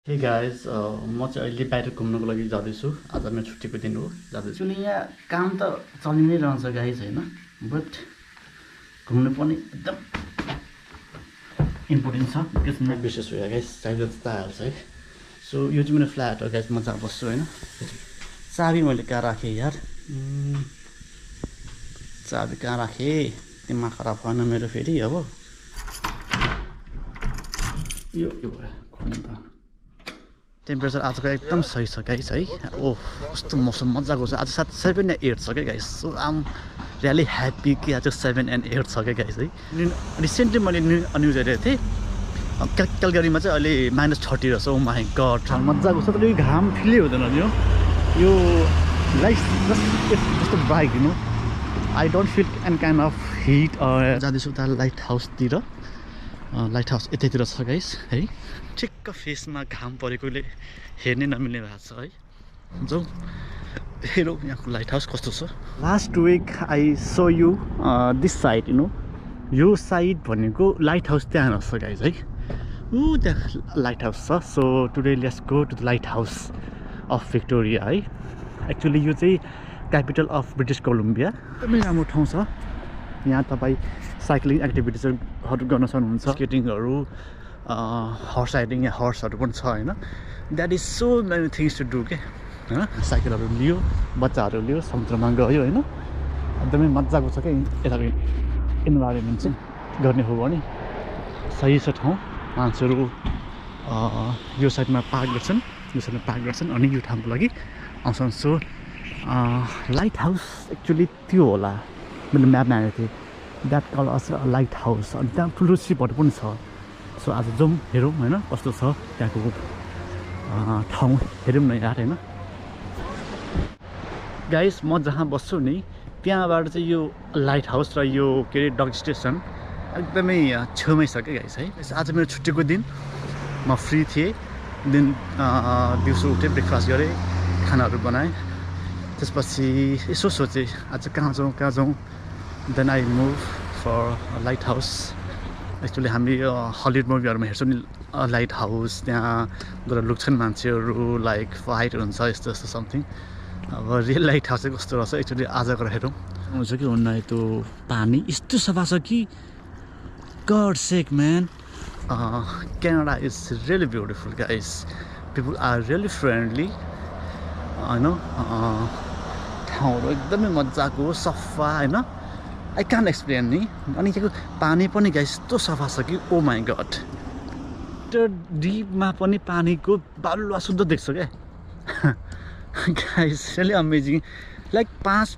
Hey guys, म चाहिँ अहिले बाहिर घुम्नको लागि जाँदैछु। आज मेरो छुट्टीको दिन हो, जाँदैछु। नि यहाँ काम त चलि नै रहन्छ गाइस हैन, बट घुम्नु पनि एकदम इम्पोर्टेन्ट छ। त्यसमा विशेष हो गाइस, चाहिँदा त हाल्छ है। सो यो चाहिँ मेरो फ्ल्याट हो गाइस, म जहाँ बस्छु हैन। चाबी मैले कहाँ राखेँ यार, चाबी कहाँ राखेँ, दिमाग खराब भएन मेरो फेरि। अब यो खोल्नु त। टेम्परेचर आजको एकदम सही छ गाइस है। ओह कस्तो मौसम मजाको छ। आज 7 या 8 छ क्या गाइस। सो आम रियली ह्याप्पी कि आज 7 and 8 छ क्या गाइस है। रिसेन्टली मैले न्युज हेरेको थिएँ, क्यालगरीमा चाहिँ अहिले -30 रहेछ। ओ माई गड, मजाको छ। तर यो घाम फिलै हुँदैन यो लाइक जस्तो bright you know. I don't feel any kind of hit. जाँदैछु उता लाइट हाउसतिर। लाइट हाउस यतैतिर छ गाइस है। ठिक्क फेसमा घाम परेकोले हेर्नै नमिल्ने भएको छ है। जाउँ हेरौँ यहाँको लाइट हाउस कस्तो छ। Last week I saw you this side you know, यो साइड भनेको लाइट हाउस त्यहाँ रहेछ गाइस है। त्यहाँ लाइट हाउस छ। So today let's go to the lighthouse of Victoria है। एक्चुअली यो चाहिँ क्यापिटल अफ ब्रिटिस कोलम्बिया। एकदमै राम्रो ठाउँ छ। यहाँ तपाईँ साइक्लिङ एक्टिभिटिजहरू गर्न सक्नुहुन्छ, स्केटिङहरू, हर्स राइडिङ या हर्सहरू पनि छ होइन। That is so many things to do के होइन। साइकलहरू लियो, बच्चाहरू लियो, समुद्रमा गयो होइन। एकदमै मजाको छ क्या यताको इन्भाइरोमेन्ट चाहिँ। गर्ने हो भने सही छ ठाउँ। मान्छेहरू यो साइडमा पार्क गर्छन्, यो साइडमा पार्क गर्छन् अनि यो ठाउँको लागि आउँछन्। सो लाइट हाउस एक्चुअली त्यो होला, मैले म्यापमा हेरेको थिएँ। That call us lighthouse. अनि त्यहाँ ठुलो सिपहरू पनि छ। सो आज जाउँ हेरौँ होइन कस्तो छ त्यहाँको ठाउँ, हेरौँ न यार होइन। गाइस म जहाँ बस्छु नि त्यहाँबाट चाहिँ यो लाइट हाउस र यो के अरे डग स्टेसन एकदमै छेउमै छ क्या गाइस है। आज मेरो छुट्टीको दिन, म फ्री थिएँ। दिउँसो उठेँ, ब्रेकफास्ट गरेँ, खानाहरू बनाएँ। त्यसपछि यसो सोचेँ आज कहाँ जाउँ। Then I move for lighthouse. Actually हामी हलिउड मुभीहरूमा हेर्छौँ नि लाइट हाउस, त्यहाँ गएर लुक्छन् मान्छेहरू, लाइक फाइट हुन्छ यस्तो यस्तो समथिङ। अब रियल लाइट हाउस चाहिँ कस्तो रहेछ एक्चुअली आज गएर हेरौँ। हुन्छ कि हुन्न त्यो पानी यस्तो सफा छ कि God sake man. Canada is really beautiful guys. People are really friendly होइन। ठाउँहरू एकदमै मजाको सफा होइन। आई क्यान एक्सप्लेन नि। अनि त्यहाँको पानी पनि गाइस यस्तो सफा छ कि ओ माई गड। त्यो डिपमा पनि पानीको बालुवा शुद्ध देख्छ क्या guys. Really amazing. Like 5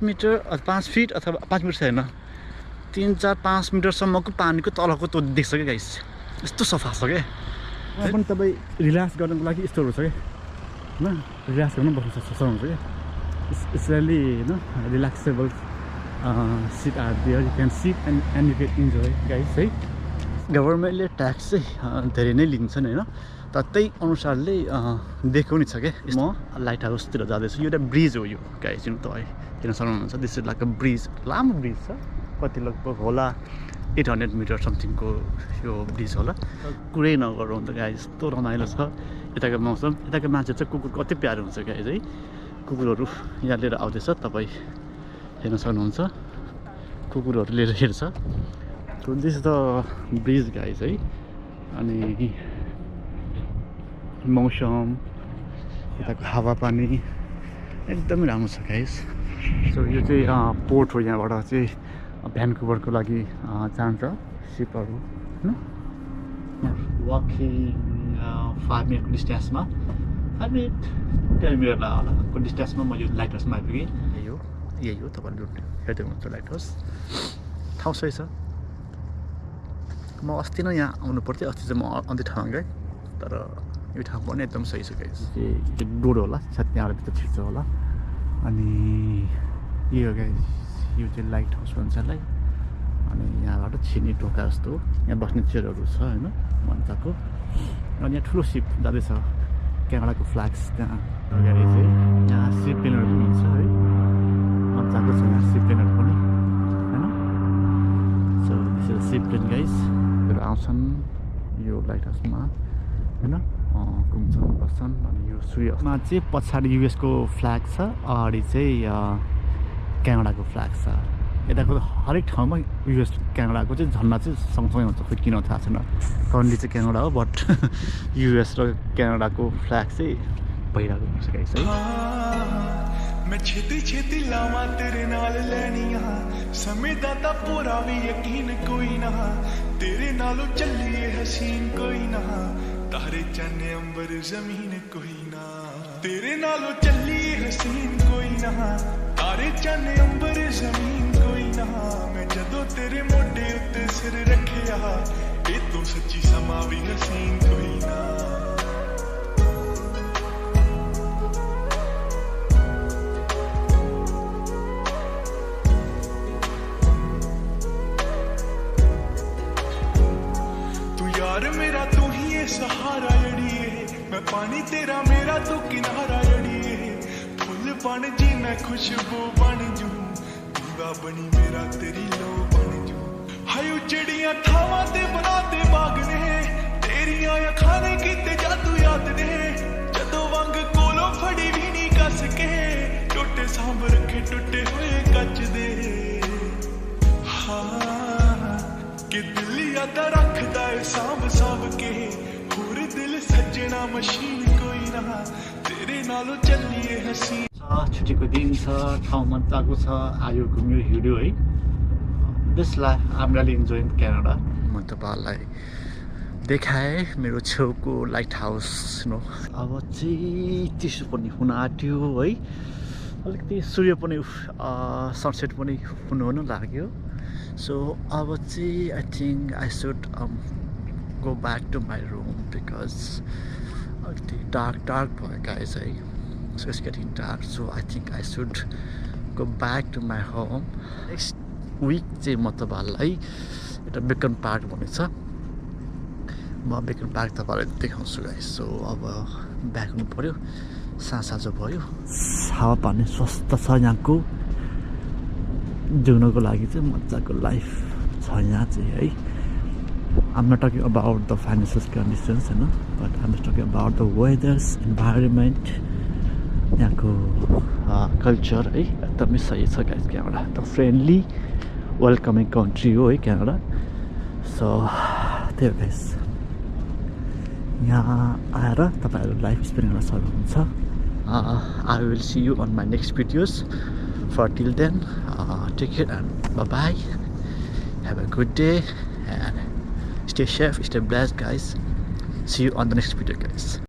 fit अथवा 5 मिटर छैन, 3-4-5 मिटरसम्मको पानीको तलको त्यो देख्छ क्या गाइस। यस्तो सफा छ क्या। यहाँ पनि तपाईँ रिल्याक्स गर्नको लागि यस्तोहरू छ क्या होइन। रिल्याक्स गर्न बस्नु सक्नुहुन्छ क्या। इट्स रियली होइन relaxable sit are there. You can sit and you can enjoy guys है। गभर्मेन्टले ट्याक्स चाहिँ धेरै नै लिन्छन् होइन, तर त्यही अनुसारले दिएको नि छ क्या। म लाइट हाउसतिर जाँदैछु। यो एउटा ब्रिज हो यो गाइस, जुन तपाईँ हेर्न सक्नुहुन्छ। This is like a bridge, लामो ब्रिज छ। कति लगभग होला 800 मिटर समथिङको यो ब्रिज होला। कुरै नगरौँ त गाइस, यस्तो रमाइलो छ यताको मौसम। यताको मान्छे चाहिँ कुकुर कति प्यारो हुन्छ गाइस है। कुकुरहरू यहाँ लिएर आउँदैछ, तपाईँ हेर्न सक्नुहुन्छ। कुकुरहरू लिएर हेर्छ। दिस द ब्रिज गाइस है। अनि मौसम, यताको हावापानी एकदमै राम्रो छ गाइस। सो यो चाहिँ पोर्ट हो। यहाँबाट चाहिँ भ्यान्कुभरको लागि जान्छ सिपहरू होइन। वाकिङ 5 मिनटको डिस्टेन्समा, 5 मिनट 10 मिनट होलाको डिस्टेन्समा म यो लाइट हाउसमा आइपुगेँ। यही हो तपाईँले हेर्दै हुनुहुन्छ लाइट हाउस। ठाउँ सही छ। म अस्ति नै यहाँ आउनु पर्थ्यो, अस्ति चाहिँ म अन्त्य ठाउँमा गएँ। तर यो ठाउँ पनि एकदम सही छ गाइस। यो डोर होला, सायद त्यहाँबाट भित्र छिर्छ होला। अनि यो गाइस यो चाहिँ लाइट हाउस भन्छ यसलाई। अनि यहाँबाट छिर्ने टोका जस्तो यहाँ बस्ने चेयरहरू छ होइन मजाको। अनि यहाँ ठुलो सिप जाँदैछ, क्यानाडाको फ्ल्याग्स त्यहाँ अगाडि चाहिँ। यहाँ सिप प्लेनहरू पनि छ है, मजाको छ यहाँ सिप प्लेनहरू पनि होइन। सो दिस इज सिप प्लेन गाइस। आउँछन् यो लाइट हाउसमा होइन। घुम्छन् बस्छन् अनि यो सूर्यमा चाहिँ पछाडि युएसको फ्ल्याग छ अगाडि चाहिँ क्यानाडाको फ्ल्याग छ यताको हरेक ठाउँमा युएस क्यानाडाको चाहिँ झन्डा चाहिँ सँगसँगै हुन्छ खोइ किन थाहा छैन कन्ट्री चाहिँ क्यानाडा हो बट युएस र क्यानाडाको फ्ल्याग चाहिँ भइरहेको हुन्छ गाइस है मैं छेती छेती लावा तेरे नाल लैनिया समय दा ता पूरा भी यकीन कोई ना तेरे नालों चलिए हसीन कोई ना तारे चन्ने अंबर जमीन कोई ना तेरे नालों चलिए हसीन कोई ना तारे चन्ने अंबर जमीन कोई ना मैं जदों तेरे मोढे उत्ते सिर रखिया ए तो सच्ची समा भी हसीन कोई ना मेरा तू ही है सहारा जड़िए मैं पानी तेरा मेरा तू किनारा जड़िए फुल बन जी मैं खुशबू बन जू दीवा बनी मेरा तेरी लो बन जू हाय उजड़ियां थावां ते बनाते बाग ने तेरियां अखां कीते जादू याद ने जदों वंग कोलों फड़ी भी नहीं कस के टुटे सांभ रखे टुटे हुए कच दे हाँ कि दिल याद रखदा है सांभ सांभ के होर दिल सजना मशीन कोई ना तेरे नालों चलिए हसीन छुट्टीको दिन छ ठाउँ मजाको छ आयो घुम्यो हिँड्यो है this life I am really enjoying Canada म तपाईँहरूलाई देखाएँ मेरो छेउको लाइट हाउस नो अब चाहिँ चिसो पनि हुन आँट्यो है अलिकति सूर्य पनि सनसेट पनि हुनु लाग्यो So I would say I think I should go back to my room because the dark guys so it's getting dark so I think I should go back to my home next week चाहिँ म तपाईहरुलाई एउटा bacon park भन्ने छ म bacon park तपाईहरुलाई देखाउँछु guys so अब ब्याक हुनु पर्यो साँझ भयो हावा पानी स्वस्थ छ यहाँको जिउनको लागि चाहिँ मजाको लाइफ छ यहाँ चाहिँ है I'm not talking about the financial conditions हैन but I'm just talking about the weathers environment यहाँको कल्चर है एकदमै सही छ guys Canada the friendly welcoming country हो है क्यानाडा सो त्यही हो गाइस यहाँ आएर तपाईहरु लाइफ स्पेन्ड गर्न सक्नुहुन्छ I will see you on my next videos for till then take care and bye bye have a good day and stay safe stay blessed guys see you on the next video guys